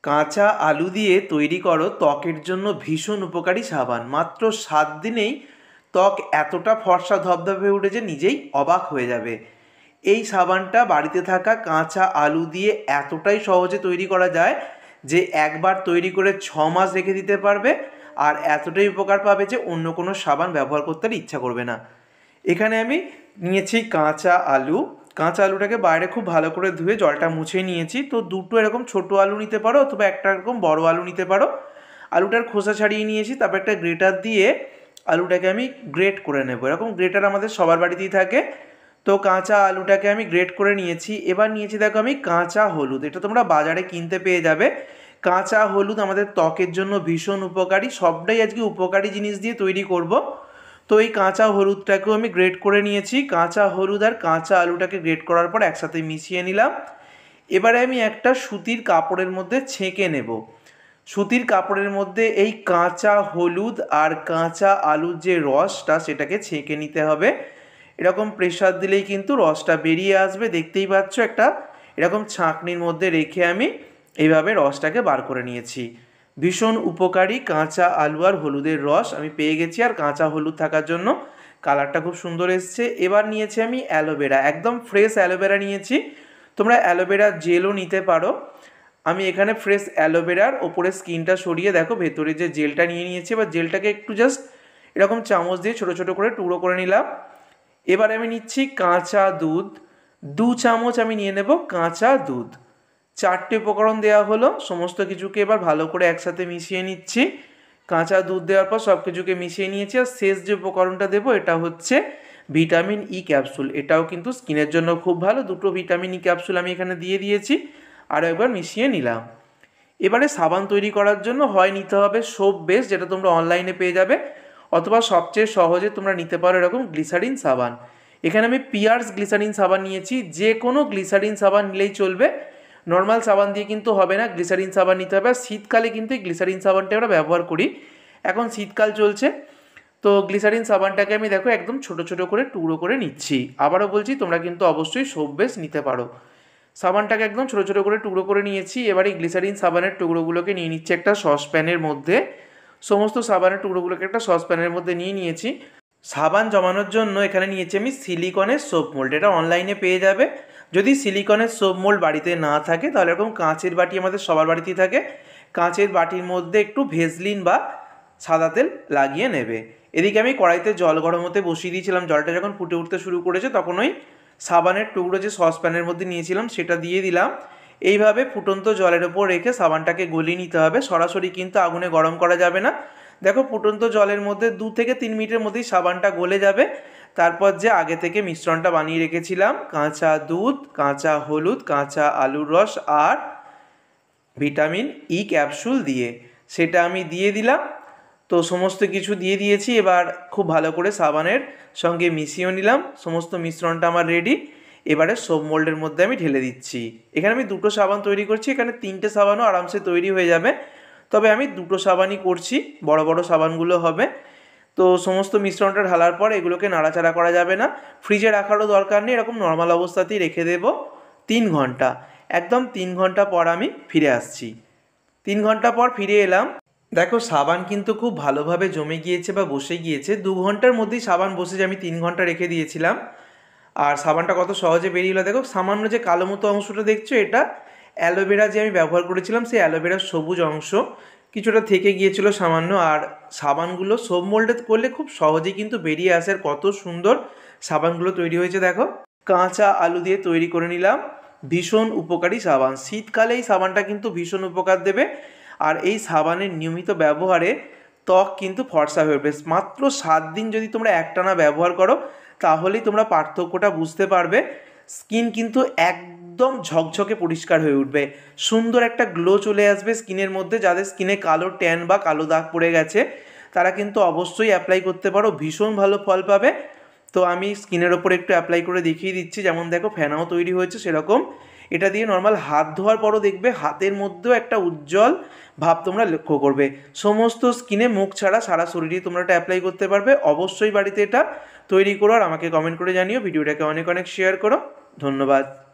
কাঁচা আলু দিয়ে তৈরি করো ত্বকের জন্য ভীষণ উপকারী সাবান। মাত্র 7 দিনেই ত্বক এতটা ফর্সা ধবধবে হয়ে উঠেছে, নিজেই অবাক হয়ে যাবে। এই সাবানটা বাড়িতে থাকা কাঁচা আলু দিয়ে এতটাই সহজে তৈরি করা যায় যে একবার তৈরি করে 6 মাস রেখে দিতে পারবে, আর এতটাই উপকার পাবে যে অন্য কোনো সাবান ব্যবহার করতে আর ইচ্ছা করবে না। এখানে আমি নিয়েছি কাঁচা আলু। কাঁচা আলুটাকে বাইরে খুব ভালো করে ধুয়ে জলটা মুছে নিয়েছি। তো দুটো এরকম ছোটো আলু নিতে পারো অথবা একটা এরকম বড় আলু নিতে পারো। আলুটার খোসা ছাড়িয়ে নিয়েছি, তারপর একটা গ্রেটার দিয়ে আলুটাকে আমি গ্রেট করে নেব। এরকম গ্রেটার আমাদের সবার বাড়িতেই থাকে। তো কাঁচা আলুটাকে আমি গ্রেট করে নিয়েছি। এবার নিয়েছি দেখো আমি কাঁচা হলুদ। এটা তোমরা বাজারে কিনতে পেয়ে যাবে। কাঁচা হলুদ আমাদের ত্বকের জন্য ভীষণ উপকারী। সবটাই আজকে উপকারী জিনিস দিয়ে তৈরি করব। তো এই কাঁচা হলুদটাকেও আমি গ্রেট করে নিয়েছি। কাঁচা হলুদ আর কাঁচা আলুটাকে গ্রেট করার পর একসাথে মিশিয়ে নিলাম। এবারে আমি একটা সুতির কাপড়ের মধ্যে ছেঁকে নেব। সুতির কাপড়ের মধ্যে এই কাঁচা হলুদ আর কাঁচা আলুর যে রসটা সেটাকে ছেঁকে নিতে হবে। এরকম প্রেসার দিলেই কিন্তু রসটা বেরিয়ে আসবে। দেখতেই পাচ্ছ, একটা এরকম ছাঁকনির মধ্যে রেখে আমি এইভাবে রসটাকে বার করে নিয়েছি। ভীষণ উপকারী কাঁচা আলু আর হলুদের রস আমি পেয়ে গেছি, আর কাঁচা হলুদ থাকার জন্য কালারটা খুব সুন্দর এসছে। এবার নিয়েছি আমি অ্যালোভেরা, একদম ফ্রেশ অ্যালোভেরা নিয়েছি। তোমরা অ্যালোভেরা জেলও নিতে পারো। আমি এখানে ফ্রেশ অ্যালোভেরার ওপরে স্কিনটা সরিয়ে দেখো ভেতরে যে জেলটা নিয়ে নিয়েছি। এবার জেলটাকে একটু জাস্ট এরকম চামচ দিয়ে ছোটো ছোটো করে টুকরো করে নিলাম। এবার আমি নিচ্ছি কাঁচা দুধ, 2 চামচ আমি নিয়ে নেব কাঁচা দুধ। 4টে উপকরণ দেওয়া হলো, সমস্ত কিছুকে এবার ভালো করে একসাথে মিশিয়ে নিচ্ছি। কাঁচা দুধ দেওয়ার পর সব কিছুকে মিশিয়ে নিয়েছি। আর শেষ যে উপকরণটা দেবো এটা হচ্ছে ভিটামিন ই ক্যাপসুল। এটাও কিন্তু স্কিনের জন্য খুব ভালো। 2টো ভিটামিন ই ক্যাপসুল আমি এখানে দিয়ে দিয়েছি, আর একবার মিশিয়ে নিলাম। এবারে সাবান তৈরি করার জন্য হয় নিতে হবে সোপ বেস, যেটা তোমরা অনলাইনে পেয়ে যাবে, অথবা সবচেয়ে সহজে তোমরা নিতে পারো এরকম গ্লিসারিন সাবান। এখানে আমি পিয়ার্স গ্লিসারিন সাবান নিয়েছি। যে কোনো গ্লিসারিন সাবান নিলেই চলবে, নর্মাল সাবান দিয়ে কিন্তু হবে না, গ্লিসারিন সাবান নিতে হবে। আর শীতকালে কিন্তু এই গ্লিসারিন সাবানটা আমরা ব্যবহার করি। এখন শীতকাল চলছে, তো গ্লিসারিন সাবানটাকে আমি দেখো একদম ছোটো ছোটো করে টুকরো করে নিচ্ছি। আবারও বলছি, তোমরা কিন্তু অবশ্যই সোপ বেস নিতে পারো। সাবানটাকে একদম ছোটো ছোটো করে টুকরো করে নিয়েছি। এবার এই গ্লিসারিন সাবানের টুকরোগুলোকে নিয়ে নিচ্ছে একটা সসপ্যানের মধ্যে। সমস্ত সাবানের টুকরোগুলোকে একটা সসপ্যানের মধ্যে নিয়ে নিয়েছি। সাবান জমানোর জন্য এখানে নিয়েছি আমি সিলিকনের সোপ মোল্ড। এটা অনলাইনে পেয়ে যাবে। যদি সিলিকনের সোপ মোল্ড বাড়িতে না থাকে তাহলে এরকম কাঁচের বাটি আমাদের সবার বাড়িতেই থাকে। কাঁচের বাটির মধ্যে একটু ভেসলিন বা সাদা তেল লাগিয়ে নেবে। এদিকে আমি কড়াইতে জল গরম হতে বসিয়ে দিয়েছিলাম। জলটা যখন ফুটে উঠতে শুরু করেছে তখন ওই সাবানের টুকরো যে সসপ্যানের মধ্যে নিয়েছিলাম সেটা দিয়ে দিলাম। এইভাবে ফুটন্ত জলের ওপর রেখে সাবানটাকে গলিয়ে নিতে হবে। সরাসরি কিন্তু আগুনে গরম করা যাবে না। দেখো ফুটন্ত জলের মধ্যে 2 থেকে 3 মিনিটের মধ্যেই সাবানটা গলে যাবে। তারপর যে আগে থেকে মিশ্রণটা বানিয়ে রেখেছিলাম, কাঁচা দুধ, কাঁচা হলুদ, কাঁচা আলুর রস আর ভিটামিন ই ক্যাপসুল দিয়ে, সেটা আমি দিয়ে দিলাম। তো সমস্ত কিছু দিয়ে দিয়েছি। এবার খুব ভালো করে সাবানের সঙ্গে মিশিয়ে নিলাম। সমস্ত মিশ্রণটা আমার রেডি। এবারে সোপ মোল্ডের মধ্যে আমি ঢেলে দিচ্ছি। এখানে আমি 2টো সাবান তৈরি করছি, এখানে 3টে সাবানও আরামসে তৈরি হয়ে যাবে। তবে আমি 2টো সাবানই করছি, বড় বড় সাবানগুলো হবে। তো সমস্ত মিশ্রণটা ঢালার পর এগুলোকে নাড়াচাড়া করা যাবে না, ফ্রিজে রাখারও দরকার নেই, এরকম নর্মাল অবস্থাতেই রেখে দেব 3 ঘন্টা। একদম 3 ঘন্টা পর আমি ফিরে আসছি। 3 ঘন্টা পর ফিরে এলাম। দেখো সাবান কিন্তু খুব ভালোভাবে জমে গিয়েছে বা বসে গিয়েছে। 2 ঘন্টার মধ্যেই সাবান বসে যে আমি 3 ঘন্টা রেখে দিয়েছিলাম। আর সাবানটা কত সহজে বেরিয়ে এলো দেখো। সামান্য যে কালো মতো অংশটা দেখছো, এটা অ্যালোভেরা যে আমি ব্যবহার করেছিলাম সেই অ্যালোভেরার সবুজ অংশ কিছুটা থেকে গিয়েছিল সামান্য। আর সাবানগুলো সোপ মোল্ডে করলে খুব সহজেই কিন্তু বেরিয়ে আসে। আর কত সুন্দর সাবানগুলো তৈরি হয়েছে দেখো। কাঁচা আলু দিয়ে তৈরি করে নিলাম ভীষণ উপকারী সাবান। শীতকালে এই সাবানটা কিন্তু ভীষণ উপকার দেবে। আর এই সাবানের নিয়মিত ব্যবহারে ত্বক কিন্তু ফর্সা হয়ে উঠবে। মাত্র 7 দিন যদি তোমরা একটানা ব্যবহার করো তাহলেই তোমরা পার্থক্যটা বুঝতে পারবে। স্কিন কিন্তু একদম ঝকঝকে পরিষ্কার হয়ে উঠবে, সুন্দর একটা গ্লো চলে আসবে স্কিনের মধ্যে। যাদের স্কিনে কালো ট্যান বা কালো দাগ পড়ে গেছে তারা কিন্তু অবশ্যই অ্যাপ্লাই করতে পারো, ভীষণ ভালো ফল পাবে। তো আমি স্কিনের ওপর একটু অ্যাপ্লাই করে দেখিয়ে দিচ্ছি। যেমন দেখো ফেনাও তৈরি হয়েছে সেরকম। এটা দিয়ে নর্মাল হাত ধোয়ার পরও দেখবে হাতের মধ্যেও একটা উজ্জ্বল ভাব তোমরা লক্ষ্য করবে। সমস্ত স্কিনে, মুখ ছাড়া সারা শরীরে তোমরা এটা অ্যাপ্লাই করতে পারবে। অবশ্যই বাড়িতে এটা তৈরি করো আর আমাকে কমেন্ট করে জানিও। ভিডিওটাকে অনেক অনেক শেয়ার করো। ধন্যবাদ।